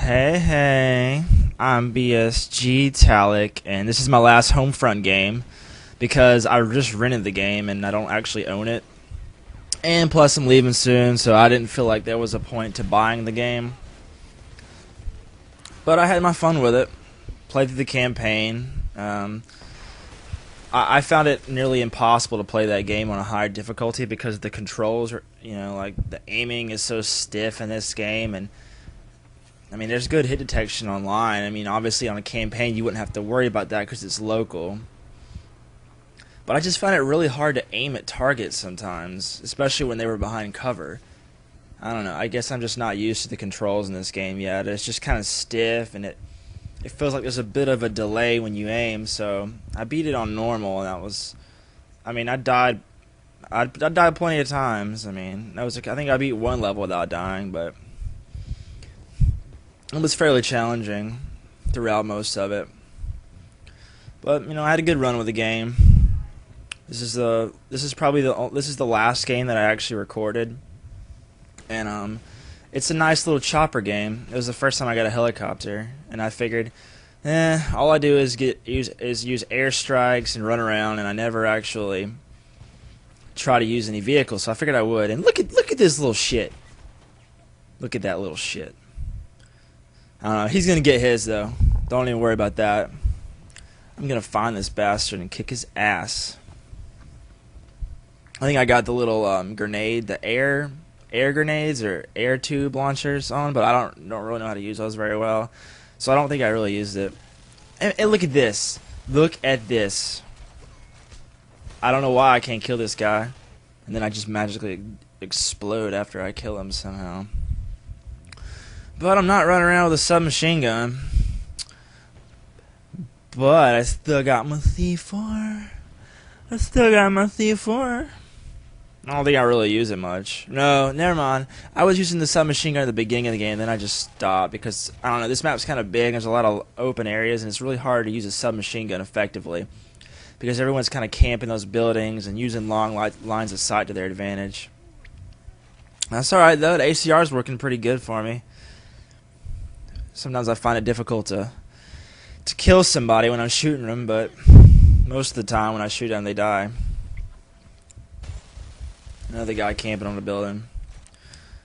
Hey, hey, I'm BSG Talic, and this is my last Homefront game because I just rented the game and I don't actually own it. And plus, I'm leaving soon, so I didn't feel like there was a point to buying the game. But I had my fun with it, played through the campaign. I found it nearly impossible to play that game on a high difficulty because the controls are, like the aiming is so stiff in this game, and I mean, there's good hit detection online. I mean, obviously on a campaign you wouldn't have to worry about that because it's local. But I just find it really hard to aim at targets sometimes, especially when they were behind cover. I don't know. I guess I'm just not used to the controls in this game yet. It's just kind of stiff, and it feels like there's a bit of a delay when you aim. So I beat it on normal, and that was. I mean, I died plenty of times. I mean, I think I beat one level without dying, but it was fairly challenging throughout most of it. But I had a good run with the game. This is the last game that I actually recorded, and it's a nice little chopper game. It was the first time I got a helicopter, and I figured, all I do is use airstrikes and run around, and I never actually try to use any vehicles. So I figured I would. And look at this little shit. Look at that little shit. I don't know. He's gonna get his though. Don't even worry about that. I'm gonna find this bastard and kick his ass. I think I got the little grenade, the air grenades or air tube launchers on, but I don't really know how to use those very well, so I don't think I really used it. And look at this. Look at this. I don't know why I can't kill this guy, and then I just magically explode after I kill him somehow. But I'm not running around with a submachine gun. But I still got my C4. I don't think I really use it much. No, never mind. I was using the submachine gun at the beginning of the game, then I just stopped because, I don't know, this map's kind of big. There's a lot of open areas, and it's really hard to use a submachine gun effectively because everyone's kind of camping those buildings and using long lines of sight to their advantage. That's alright, though. The ACR is working pretty good for me. Sometimes I find it difficult to kill somebody when I'm shooting them, but most of the time when I shoot them, they die. Another guy camping on a building.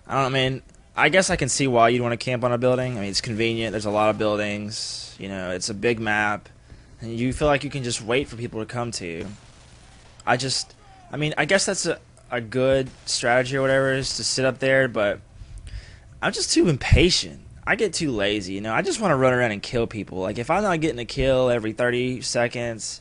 I guess I can see why you'd want to camp on a building. I mean, it's convenient. There's a lot of buildings. It's a big map. And you feel like you can just wait for people to come to you. I guess that's a good strategy or whatever, is to sit up there, but I'm just too impatient. I get too lazy, I just want to run around and kill people. Like, if I'm not getting a kill every 30 seconds,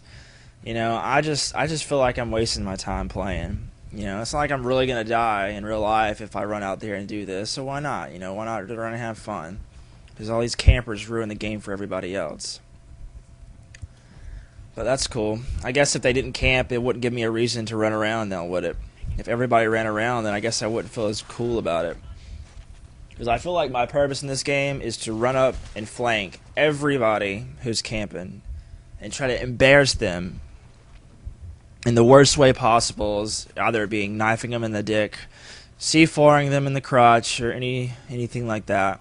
I just feel like I'm wasting my time playing. It's not like I'm really going to die in real life if I run out there and do this, so why not? Why not run and have fun? Because all these campers ruin the game for everybody else. But that's cool. I guess if they didn't camp, it wouldn't give me a reason to run around now, would it? If everybody ran around, then I guess I wouldn't feel as cool about it. Because I feel like my purpose in this game is to run up and flank everybody who's camping and try to embarrass them in the worst way possible, is either being knifing them in the dick, C4ing them in the crotch, or anything like that.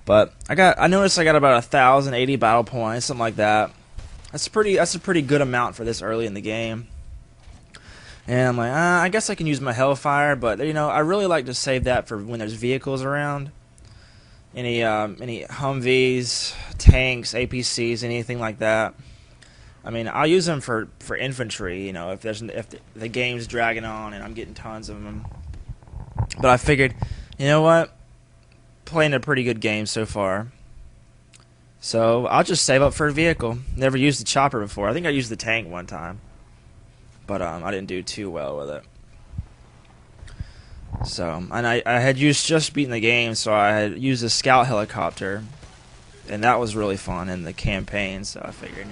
But I noticed I got about 1,080 battle points, something like that. That's a pretty good amount for this early in the game. And I'm like, I guess I can use my Hellfire, but I really like to save that for when there's vehicles around. Any Humvees, tanks, APCs, anything like that. I mean, I'll use them for infantry. If the game's dragging on and I'm getting tons of them. But I figured, you know what? Playing a pretty good game so far. So I'll just save up for a vehicle. Never used the chopper before. I think I used the tank one time. But I didn't do too well with it. So, and I had just beaten the game, so I had used a scout helicopter, and that was really fun in the campaign. So I figured,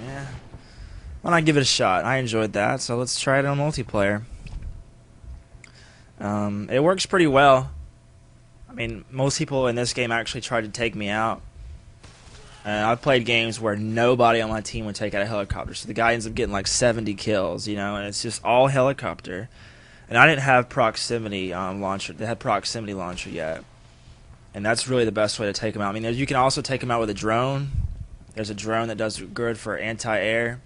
why not give it a shot? I enjoyed that, so let's try it on multiplayer. It works pretty well. I mean, most people in this game actually tried to take me out. I've played games where nobody on my team would take out a helicopter, so the guy ends up getting like 70 kills, and it's just all helicopter. And I didn't have proximity launcher. They had proximity launcher yet, and that's really the best way to take them out. I mean, you can also take them out with a drone. There's a drone that does good for anti-air,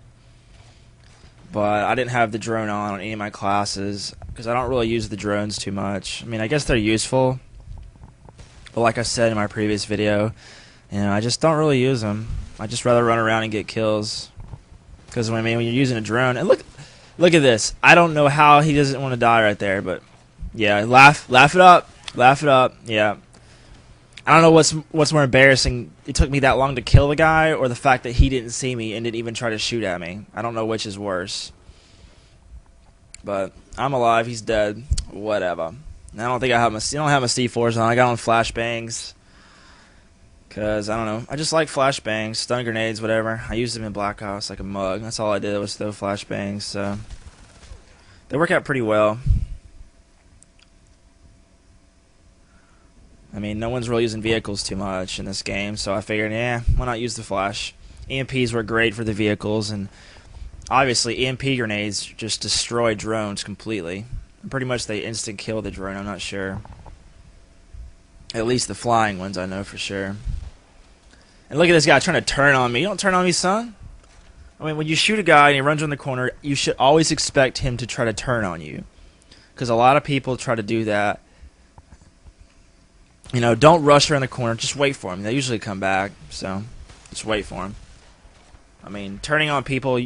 but I didn't have the drone on any of my classes because I don't really use the drones too much. I mean, I guess they're useful, but like I said in my previous video, I just don't really use them. I just rather run around and get kills. Because when you're using a drone, and look at this. I don't know how he doesn't want to die right there, but yeah, laugh it up, yeah. I don't know what's more embarrassing. It took me that long to kill the guy, or the fact that he didn't see me and didn't even try to shoot at me. I don't know which is worse. But I'm alive. He's dead. Whatever. I don't think I don't have my C4s on. I got on flashbangs. Because, I don't know, I just like flashbangs, stun grenades, whatever. I used them in Black Ops like a mug. That's all I did was throw flashbangs, so they work out pretty well. I mean, no one's really using vehicles too much in this game, so I figured, why not use the flash? EMPs were great for the vehicles, and obviously EMP grenades just destroy drones completely. Pretty much they instant kill the drone, I'm not sure. At least the flying ones, I know for sure. And look at this guy trying to turn on me. You don't turn on me, son. I mean, when you shoot a guy and he runs around the corner, you should always expect him to try to turn on you. Because a lot of people try to do that. Don't rush around the corner. Just wait for him. They usually come back. So, just wait for him. I mean, turning on people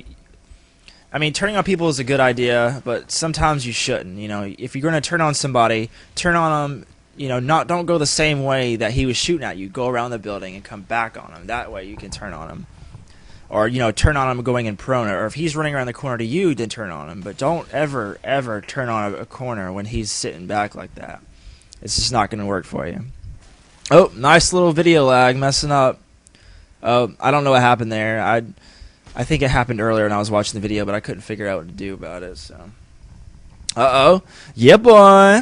is a good idea, but sometimes you shouldn't. If you're going to turn on somebody, turn on them. Don't go the same way that he was shooting at you. Go around the building and come back on him. That way you can turn on him. Or, turn on him going in prone. Or if he's running around the corner to you, then turn on him. But don't ever, ever turn on a corner when he's sitting back like that. It's just not going to work for you. Oh, nice little video lag messing up. Oh, I don't know what happened there. I think it happened earlier when I was watching the video, but I couldn't figure out what to do about it. So, uh-oh. Yeah, boy.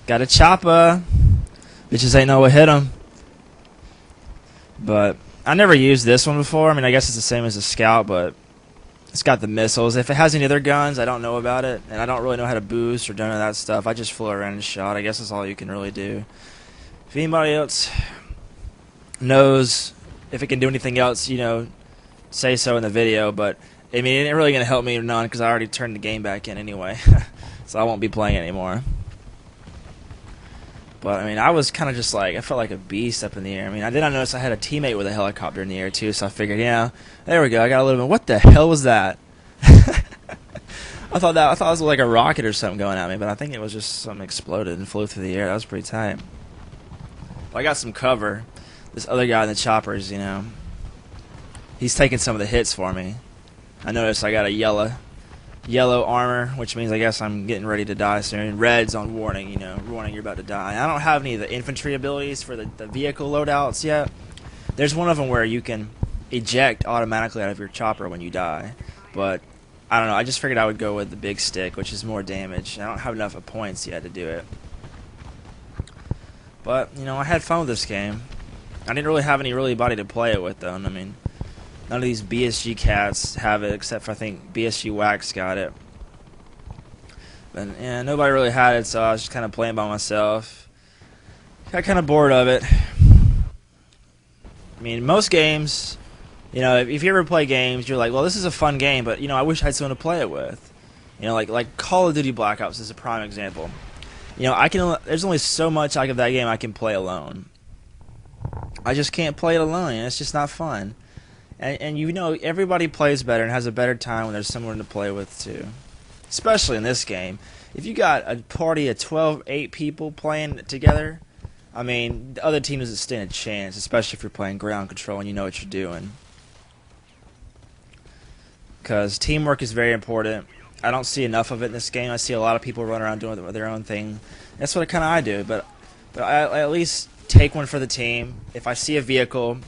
Got a Choppa. Bitches ain't know what hit him. But I never used this one before. I mean, I guess it's the same as a Scout, but it's got the missiles. If it has any other guns, I don't know about it. And I don't really know how to boost or none of that stuff. I just flew around and shot. I guess that's all you can really do. If anybody else knows if it can do anything else, say so in the video. But, I mean, it ain't really going to help me or none because I already turned the game back in anyway. So I won't be playing anymore. But, I mean, I was kind of just like, I felt like a beast up in the air. I mean, I didn't notice I had a teammate with a helicopter in the air, too, so I figured, there we go. I got a little bit. What the hell was that? I thought it was like a rocket or something going at me, but I think it was just something exploded and flew through the air. That was pretty tight. Well, I got some cover. This other guy in the choppers, he's taking some of the hits for me. I noticed I got a yellow armor, which means I guess I'm getting ready to die soon. Red's on warning, warning you're about to die. I don't have any of the infantry abilities for the vehicle loadouts yet. There's one of them where you can eject automatically out of your chopper when you die. But, I don't know, I just figured I would go with the big stick, which is more damage. I don't have enough points yet to do it. But, I had fun with this game. I didn't really have anybody to play it with, though. I mean, none of these BSG cats have it, except for I think BSG Wax got it. But yeah, nobody really had it, so I was just kind of playing by myself. Got kind of bored of it. I mean, most games, if you ever play games, you're like, well, this is a fun game, but I wish I had someone to play it with. Like Call of Duty Black Ops is a prime example. There's only so much of that game I can play alone. I just can't play it alone. It's just not fun. And everybody plays better and has a better time when there's someone to play with too. Especially in this game. If you got a party of 8 people playing together, I mean, the other team doesn't stand a chance, especially if you're playing ground control and you know what you're doing. Because teamwork is very important. I don't see enough of it in this game. I see a lot of people run around doing their own thing. That's what I do. But I at least take one for the team. If I see a vehicle,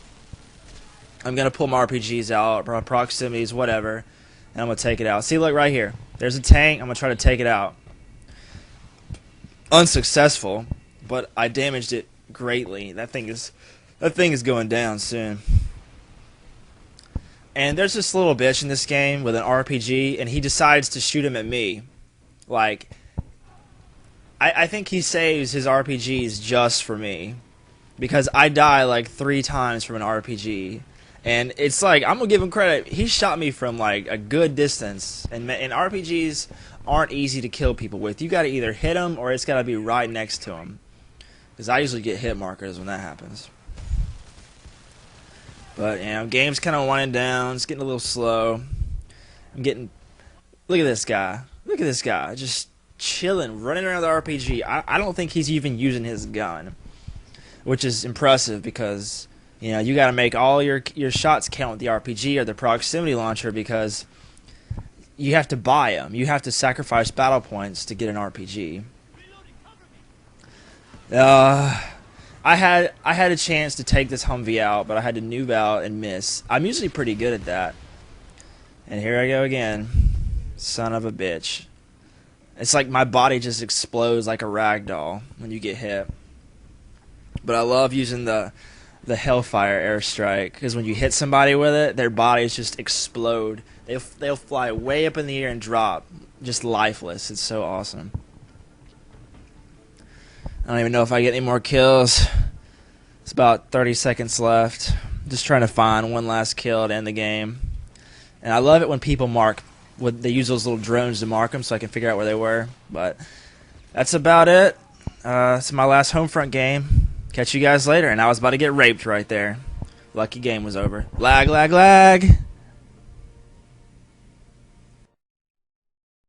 I'm going to pull my RPGs out, proximities, whatever, and I'm going to take it out. See, look right here. There's a tank. I'm going to try to take it out. Unsuccessful, but I damaged it greatly. That thing is going down soon. And there's this little bitch in this game with an RPG, and he decides to shoot him at me. Like, I think he saves his RPGs just for me. because I die like 3 times from an RPG. And it's like, I'm going to give him credit. He shot me from like a good distance. And RPGs aren't easy to kill people with. You got to either hit them or it's got to be right next to them. Because I usually get hit markers when that happens. But, you know, game's kind of winding down. It's getting a little slow. I'm getting... Look at this guy. Look at this guy. Just chilling, running around the RPG. I don't think he's even using his gun. Which is impressive because... You know, you got to make all your shots count with the RPG or the proximity launcher because you have to buy them. You have to sacrifice battle points to get an RPG. I had a chance to take this Humvee out, but I had to noob out and miss. I'm usually pretty good at that. And here I go again. Son of a bitch. It's like my body just explodes like a rag doll when you get hit. But I love using the Hellfire airstrike because when you hit somebody with it, their bodies just explode. They'll fly way up in the air and drop, just lifeless. It's so awesome. I don't even know if I get any more kills. It's about 30 seconds left. Just trying to find one last kill to end the game. And I love it when people mark. They use those little drones to mark them so I can figure out where they were. But that's about it. It's my last Homefront game. Catch you guys later. And I was about to get raped right there. Lucky game was over. Lag, lag, lag.